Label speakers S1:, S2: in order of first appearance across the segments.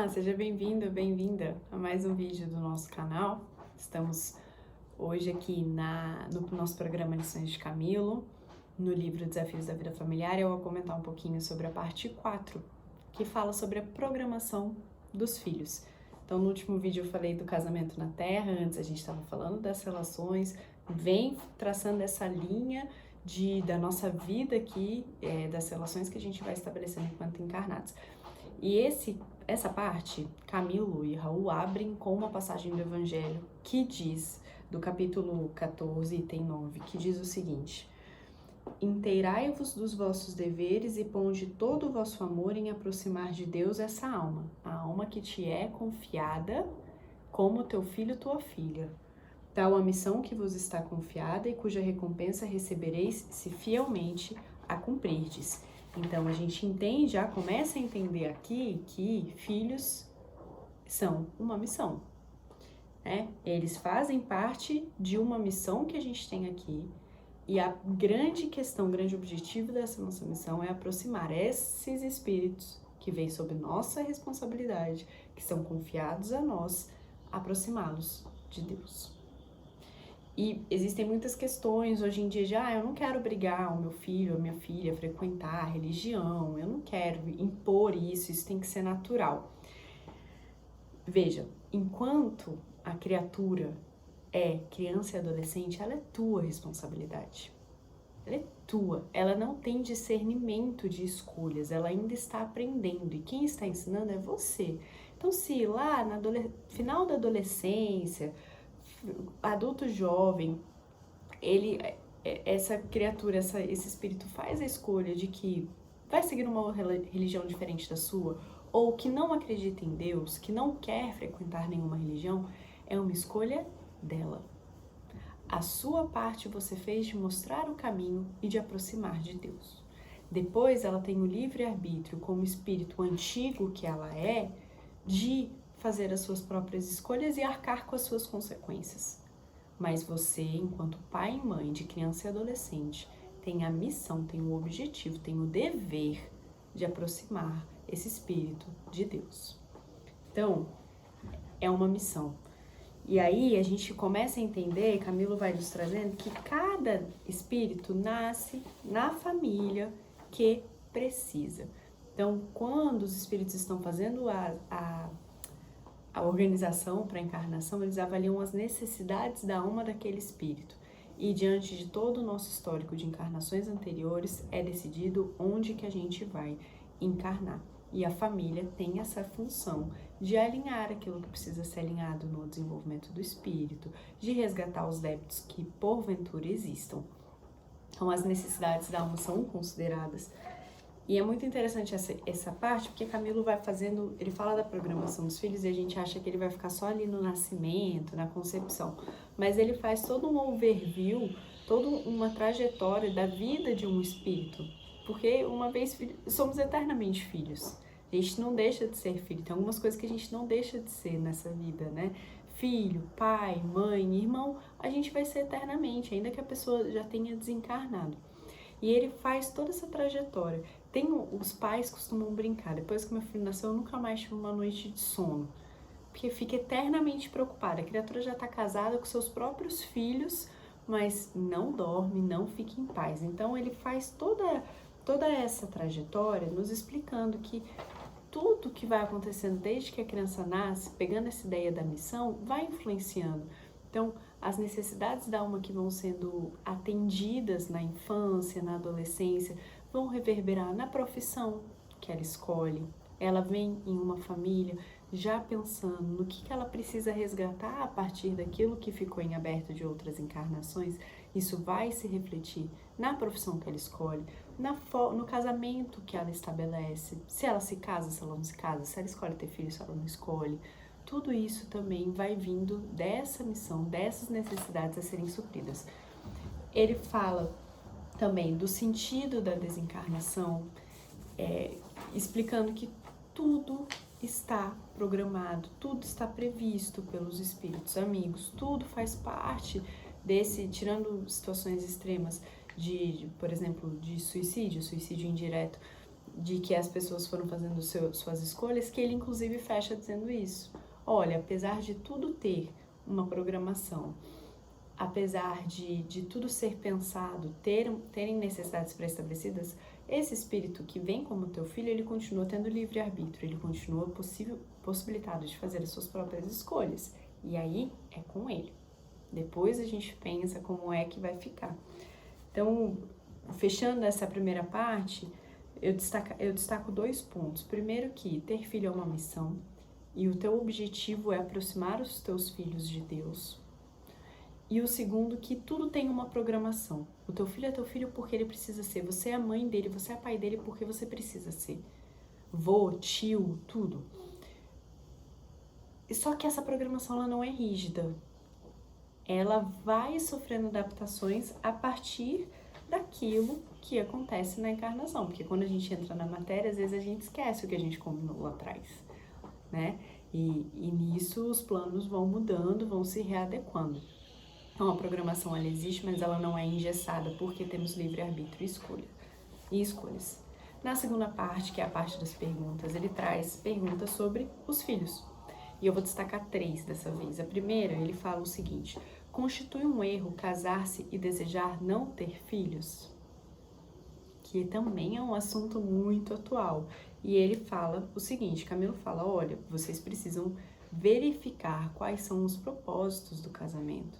S1: Olá, seja bem-vindo, bem-vinda a mais um vídeo do nosso canal. Estamos hoje aqui no nosso programa Lições de Camilo, no livro Desafios da Vida Familiar. Eu vou comentar um pouquinho sobre a parte 4, que fala sobre a programação dos filhos. Então, no último vídeo eu falei do casamento na Terra, antes a gente estava falando das relações, vem traçando essa linha da nossa vida aqui, das relações que a gente vai estabelecendo enquanto encarnados. E essa parte, Camilo e Raul abrem com uma passagem do Evangelho que diz, do capítulo 14, item 9, que diz o seguinte: inteirai-vos dos vossos deveres e ponde todo o vosso amor em aproximar de Deus essa alma, a alma que te é confiada como teu filho, tua filha. Tal a missão que vos está confiada e cuja recompensa recebereis se fielmente a cumprirdes. Então a gente entende, já começa a entender aqui que filhos são uma missão, né? Eles fazem parte de uma missão que a gente tem aqui, e a grande questão, o grande objetivo dessa nossa missão é aproximar esses espíritos que vêm sob nossa responsabilidade, que são confiados a nós, aproximá-los de Deus. E existem muitas questões hoje em dia de, eu não quero obrigar o meu filho ou a minha filha a frequentar a religião, eu não quero impor isso tem que ser natural. Veja, enquanto a criatura é criança e adolescente, ela é tua responsabilidade. Ela é tua, ela não tem discernimento de escolhas, ela ainda está aprendendo, e quem está ensinando é você. Então, se lá no final da adolescência, adulto jovem, essa criatura, esse espírito faz a escolha de que vai seguir uma religião diferente da sua, ou que não acredita em Deus, que não quer frequentar nenhuma religião, é uma escolha dela. A sua parte você fez de mostrar o caminho e de aproximar de Deus. Depois ela tem o livre-arbítrio, como espírito antigo que ela é, de fazer as suas próprias escolhas e arcar com as suas consequências. Mas você, enquanto pai e mãe de criança e adolescente, tem a missão, tem o objetivo, tem o dever de aproximar esse espírito de Deus. Então, é uma missão. E aí a gente começa a entender, Camilo vai nos trazendo, que cada espírito nasce na família que precisa. Então, quando os espíritos estão fazendo a organização para a encarnação, eles avaliam as necessidades da alma daquele espírito. E diante de todo o nosso histórico de encarnações anteriores, é decidido onde que a gente vai encarnar. E a família tem essa função de alinhar aquilo que precisa ser alinhado no desenvolvimento do espírito, de resgatar os débitos que porventura existam. Então, as necessidades da alma são consideradas. E é muito interessante essa parte, porque Camilo vai fazendo, ele fala da programação dos filhos e a gente acha que ele vai ficar só ali no nascimento, na concepção. Mas ele faz todo um overview, toda uma trajetória da vida de um espírito. Porque uma vez somos eternamente filhos. A gente não deixa de ser filho. Tem algumas coisas que a gente não deixa de ser nessa vida, né? Filho, pai, mãe, irmão, a gente vai ser eternamente, ainda que a pessoa já tenha desencarnado. E ele faz toda essa trajetória. Os pais costumam brincar, depois que meu filho nasceu, eu nunca mais tive uma noite de sono. Porque fica eternamente preocupada. A criatura já está casada com seus próprios filhos, mas não dorme, não fica em paz. Então ele faz toda essa trajetória nos explicando que tudo que vai acontecendo desde que a criança nasce, pegando essa ideia da missão, vai influenciando. Então, as necessidades da alma que vão sendo atendidas na infância, na adolescência, vão reverberar na profissão que ela escolhe. Ela vem em uma família já pensando no que ela precisa resgatar a partir daquilo que ficou em aberto de outras encarnações. Isso vai se refletir na profissão que ela escolhe, no casamento que ela estabelece, se ela se casa, se ela não se casa, se ela escolhe ter filho, se ela não escolhe. Tudo isso também vai vindo dessa missão, dessas necessidades a serem supridas. Ele fala também do sentido da desencarnação, explicando que tudo está programado, tudo está previsto pelos espíritos amigos, tudo faz parte desse, tirando situações extremas por exemplo, de suicídio indireto, de que as pessoas foram fazendo suas escolhas, que ele inclusive fecha dizendo isso. Olha, apesar de tudo ter uma programação, apesar de tudo ser pensado, terem necessidades pré-estabelecidas, esse espírito que vem como teu filho, ele continua tendo livre-arbítrio, ele continua possibilitado de fazer as suas próprias escolhas. E aí é com ele. Depois a gente pensa como é que vai ficar. Então, fechando essa primeira parte, eu destaco 2 pontos. Primeiro que ter filho é uma missão e o teu objetivo é aproximar os teus filhos de Deus. E o segundo, que tudo tem uma programação. O teu filho é teu filho porque ele precisa ser. Você é a mãe dele, você é pai dele porque você precisa ser. Vô, tio, tudo. Só que essa programação ela não é rígida. Ela vai sofrendo adaptações a partir daquilo que acontece na encarnação. Porque quando a gente entra na matéria, às vezes a gente esquece o que a gente combinou lá atrás, né? E nisso os planos vão mudando, vão se readequando. Então a programação ela existe, mas ela não é engessada porque temos livre-arbítrio e escolhas. Na segunda parte, que é a parte das perguntas, ele traz perguntas sobre os filhos. E eu vou destacar 3 dessa vez. A primeira, ele fala o seguinte: constitui um erro casar-se e desejar não ter filhos? Que também é um assunto muito atual. E ele fala o seguinte, Camilo fala, olha, vocês precisam verificar quais são os propósitos do casamento.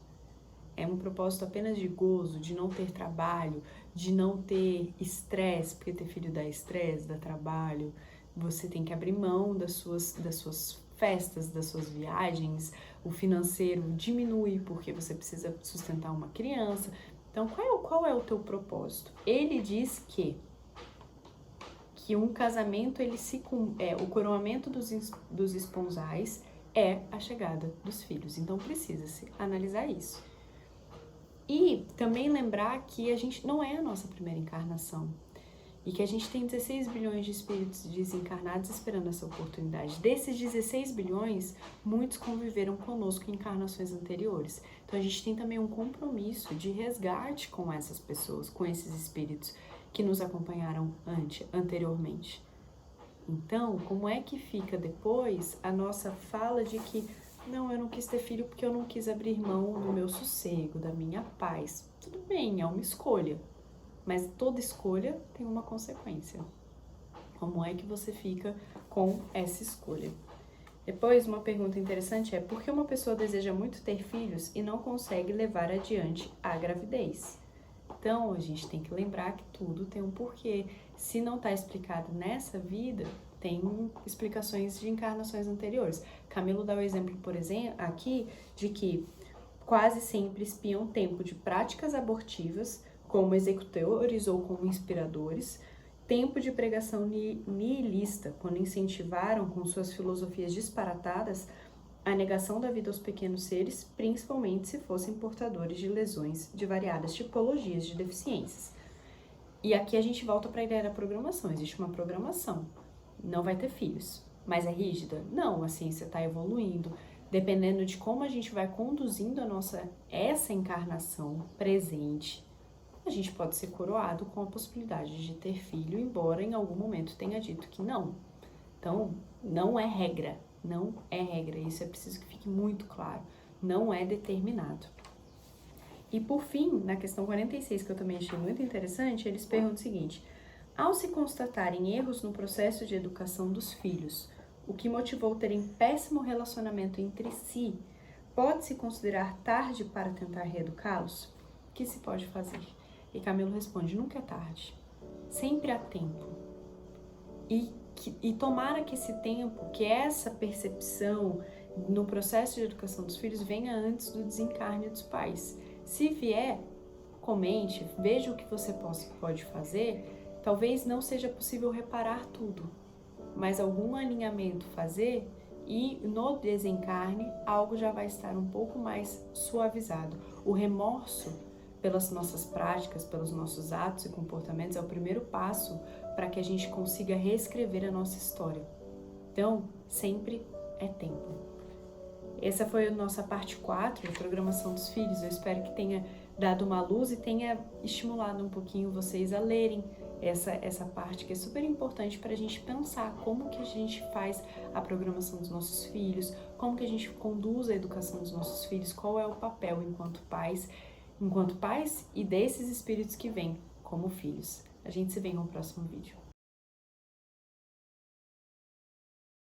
S1: É um propósito apenas de gozo, de não ter trabalho, de não ter estresse, porque ter filho dá estresse, dá trabalho. Você tem que abrir mão das suas festas, das suas viagens, o financeiro diminui porque você precisa sustentar uma criança. Então, qual é o teu propósito? Ele diz que um casamento, o coroamento dos esponsais é a chegada dos filhos. Então, precisa-se analisar isso. E também lembrar que a gente não é a nossa primeira encarnação e que a gente tem 16 bilhões de espíritos desencarnados esperando essa oportunidade. Desses 16 bilhões, muitos conviveram conosco em encarnações anteriores. Então a gente tem também um compromisso de resgate com essas pessoas, com esses espíritos que nos acompanharam anteriormente. Então, como é que fica depois a nossa fala de que não, eu não quis ter filho porque eu não quis abrir mão do meu sossego, da minha paz. Tudo bem, é uma escolha. Mas toda escolha tem uma consequência. Como é que você fica com essa escolha? Depois, uma pergunta interessante é: por que uma pessoa deseja muito ter filhos e não consegue levar adiante a gravidez? Então, a gente tem que lembrar que tudo tem um porquê. Se não está explicado nessa vida, tem explicações de encarnações anteriores. Camilo dá o exemplo, por exemplo, aqui, de que quase sempre espiam tempo de práticas abortivas, como executores ou como inspiradores, tempo de pregação nihilista, quando incentivaram com suas filosofias disparatadas a negação da vida aos pequenos seres, principalmente se fossem portadores de lesões de variadas tipologias de deficiências. E aqui a gente volta para a ideia da programação. Existe uma programação. Não vai ter filhos. Mas é rígida? Não, a ciência está evoluindo. Dependendo de como a gente vai conduzindo essa encarnação presente, a gente pode ser coroado com a possibilidade de ter filho, embora em algum momento tenha dito que não. Então, não é regra. Não é regra. Isso é preciso que fique muito claro. Não é determinado. E por fim, na questão 46, que eu também achei muito interessante, eles perguntam o seguinte: ao se constatarem erros no processo de educação dos filhos, o que motivou terem péssimo relacionamento entre si, pode-se considerar tarde para tentar reeducá-los? O que se pode fazer? E Camilo responde: nunca é tarde. Sempre há tempo. E tomara que esse tempo, que essa percepção no processo de educação dos filhos venha antes do desencarne dos pais. Se vier, comente, veja o que você pode fazer. Talvez não seja possível reparar tudo, mas algum alinhamento fazer e no desencarne algo já vai estar um pouco mais suavizado. O remorso pelas nossas práticas, pelos nossos atos e comportamentos é o primeiro passo para que a gente consiga reescrever a nossa história. Então, sempre é tempo. Essa foi a nossa parte 4 da programação dos filhos. Eu espero que tenha dado uma luz e tenha estimulado um pouquinho vocês a lerem essa parte que é super importante para a gente pensar como que a gente faz a programação dos nossos filhos, como que a gente conduz a educação dos nossos filhos, qual é o papel enquanto pais e desses espíritos que vêm como filhos. A gente se vê no próximo vídeo.